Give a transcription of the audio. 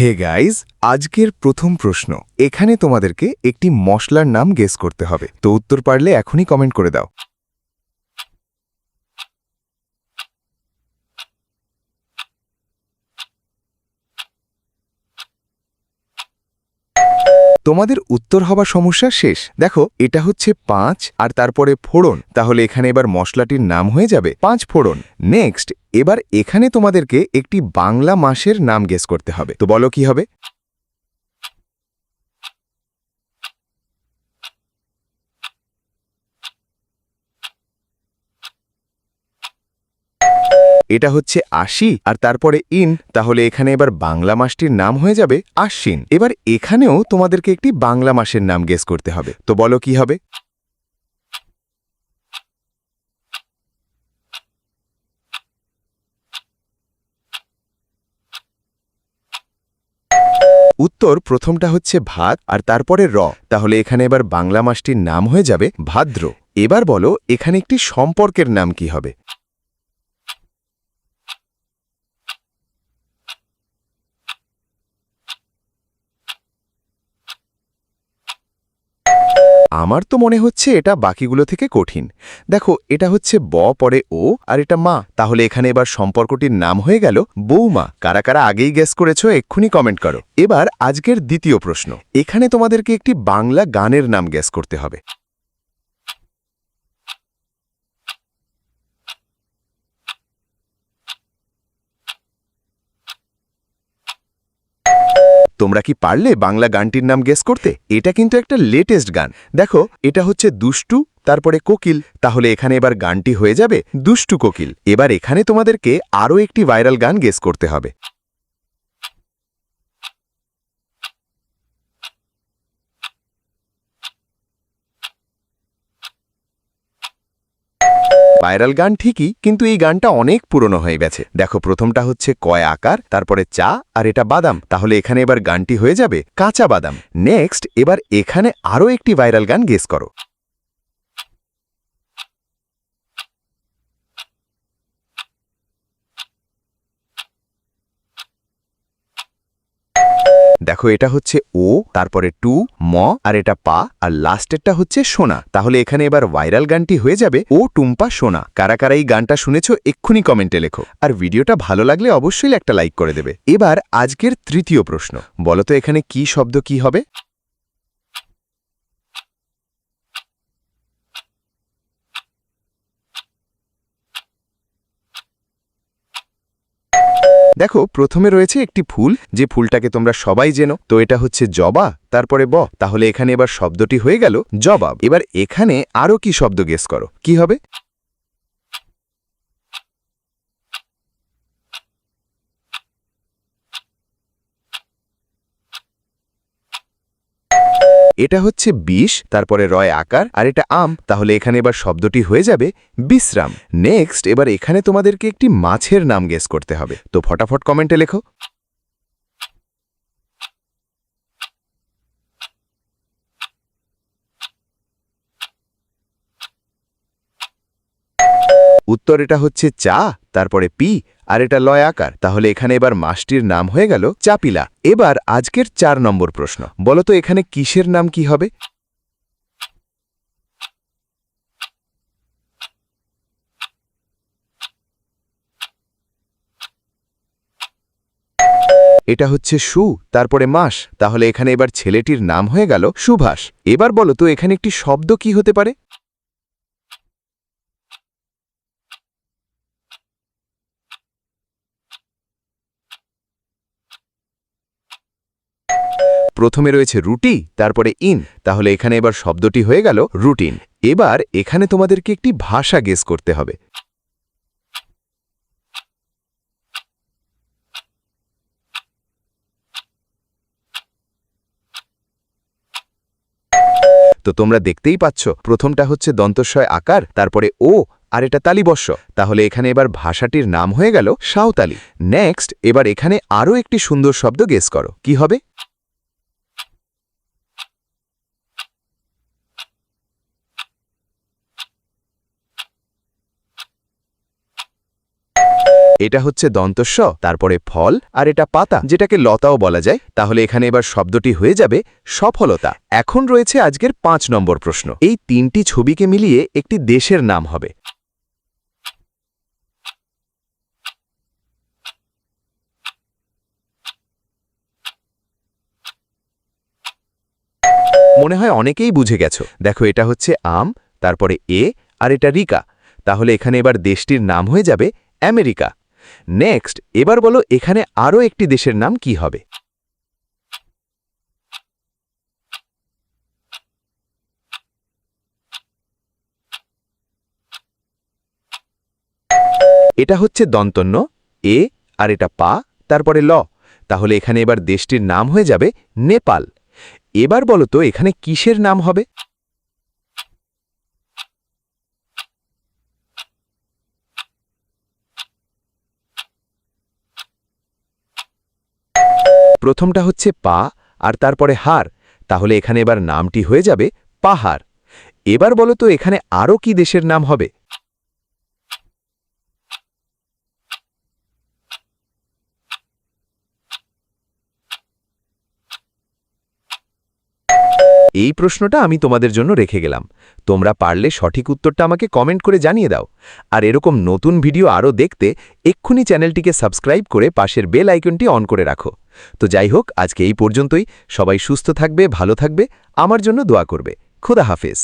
Hey guys, আজকের প্রথম প্রশ্ন। এখানে তোমাদেরকে একটি মশলার নাম গেস করতে হবে। তো উত্তর পারলে এখনই কমেন্ট করে দাও। তোমাদের উত্তর হবার সমস্যা শেষ। দেখো, এটা হচ্ছে ৫ আর তারপরে ফোড়ন। তাহলে এখানে এবার মশলাটির নাম হয়ে যাবে ৫ ফোড়ন। নেক্সট, এবার এখানে তোমাদেরকে একটি বাংলা মাসের নাম গেস করতে হবে। তো বলো কি হবে? এটা হচ্ছে আশি আর তারপরে ইন। তাহলে এখানে এবার বাংলা মাসটির নাম হয়ে যাবে আশ্বিন। এবার এখানেও তোমাদেরকে একটি বাংলা মাসের নাম গেস করতে হবে। তো বলো কি হবে? উত্তর প্রথমটা হচ্ছে ভাত আর তারপরে তাহলে এখানে এবার বাংলা মাসটির নাম হয়ে যাবে ভাদ্র। এবার বলো এখানে একটি সম্পর্কের নাম কি হবে? আমার তো মনে হচ্ছে এটা বাকিগুলো থেকে কঠিন। দেখো, এটা হচ্ছে পরে ও আর এটা মা। তাহলে এখানে এবার সম্পর্কটির নাম হয়ে গেল বৌমা। কারা কারা আগেই গেস করেছো এক্ষুনি কমেন্ট করো। এবার আজকের দ্বিতীয় প্রশ্ন। এখানে তোমাদেরকে একটি বাংলা গানের নাম গেস করতে হবে। তোমরা কি পারলে বাংলা গানটির নাম গেস করতে? এটা কিন্তু একটা লেটেস্ট গান। দেখো, এটা হচ্ছে দুষ্টু তারপরে কোকিল। তাহলে এখানে এবার গানটি হয়ে যাবে দুষ্টু কোকিল। এবার এখানে তোমাদেরকে আরও একটি ভাইরাল গান গেস করতে হবে। ভাইরাল গান ঠিকই, কিন্তু এই গানটা অনেক পুরনো হয়ে গেছে। দেখো, প্রথমটা হচ্ছে কয় আকার, তারপরে চা আর এটা বাদাম। তাহলে এখানে এবার গানটি হয়ে যাবে কাঁচা বাদাম। নেক্সট, এবার এখানে আরও একটি ভাইরাল গান গেস করো। দেখো, এটা হচ্ছে ও, তারপরে টু, ম আর এটা পা, আর লাস্টেরটা হচ্ছে সোনা। তাহলে এখানে এবার ভাইরাল গানটি হয়ে যাবে ও টুম্পা সোনা। কারা কারা এই গানটা শুনেছো এক্ষুনি কমেন্টে লেখো। আর ভিডিওটা ভালো লাগলে অবশ্যই একটা লাইক করে দেবে। এবার আজকের তৃতীয় প্রশ্ন। বলো তো এখানে কি শব্দ কি হবে? দেখো, প্রথমে রয়েছে একটি ফুল, যে ফুলটাকে তোমরা সবাই জেনো। তো এটা হচ্ছে জবা, তারপরে তাহলে এখানে এবার শব্দটি হয়ে গেল জবাব। এবার এখানে আরও কি শব্দ গেস করো, কি হবে? এটা হচ্ছে বিষ, তারপরে রয় আকার আর এটা আম। তাহলে এখানে এবার শব্দটি হয়ে যাবে বিশ্রাম। নেক্সট, এবার এখানে তোমাদেরকে একটি মাছের নাম গেস করতে হবে। তো ফটাফট কমেন্টে লেখো। উত্তর এটা হচ্ছে চা, তারপরে পি আর এটা লয় আকার। তাহলে এখানে এবার মাছটির নাম হয়ে গেল চাপিলা। এবার আজকের ৪ নম্বর প্রশ্ন। বলো তো এখানে কিসের নাম কি হবে? এটা হচ্ছে সু, তারপরে মাস। তাহলে এখানে এবার ছেলেটির নাম হয়ে গেল সুভাষ। এবার বলো তো এখানে একটি শব্দ কি হতে পারে? প্রথমে রয়েছে রুটি, তারপরে ইন। তাহলে এখানে এবার শব্দটি হয়ে গেল রুটিন। এবার এখানে তোমাদেরকে একটি ভাষা গেস করতে হবে। তো তোমরা দেখতেই পাচ্ছ, প্রথমটা হচ্ছে দন্তস্বয় আকার, তারপরে ও আর এটা তালিবস্য। তাহলে এখানে এবার ভাষাটির নাম হয়ে গেল সাঁওতালি। নেক্সট, এবার এখানে আরও একটি সুন্দর শব্দ গেস করো, কি হবে? এটা হচ্ছে দন্তস্ব, তারপরে ফল, আর এটা পাতা, যেটাকে লতাও বলা যায়। তাহলে এখানে এবার শব্দটি হয়ে যাবে সফলতা। এখন রয়েছে আজকের 5 নম্বর প্রশ্ন। এই 3টি ছবিকে মিলিয়ে একটি দেশের নাম হবে। মনে হয় অনেকেই বুঝে গেছো। দেখো, এটা হচ্ছে আম, তারপরে আর এটা রিকা। তাহলে এখানে এবার দেশটির নাম হয়ে যাবে আমেরিকা। নেক্সট, এবার বলো এখানে আরও একটি দেশের নাম কি হবে? এটা হচ্ছে দন্তন্য আর এটা পা, তারপরে ল। তাহলে এখানে এবার দেশটির নাম হয়ে যাবে নেপাল। এবার বলো তো এখানে কিসের নাম হবে? প্রথমটা হচ্ছে পা, আর তারপরে হার। তাহলে এখানে এবার নামটি হয়ে যাবে পাহাড়। এবার বলো তো এখানে আরও কি দেশের নাম হবে? এই প্রশ্নটা আমি তোমাদের জন্য রেখে গেলাম। তোমরা পারলে সঠিক উত্তরটা আমাকে কমেন্ট করে জানিয়ে দাও। আর এরকম নতুন ভিডিও আরও দেখতে এক্ষুনি চ্যানেলটিকে সাবস্ক্রাইব করে পাশের বেল আইকনটি অন করে রাখো। তো যাই হোক, আজকে এই পর্যন্তই। সবাই সুস্থ থাকবে, ভালো থাকবে, আমার জন্য দোয়া করবে। খোদা হাফেজ।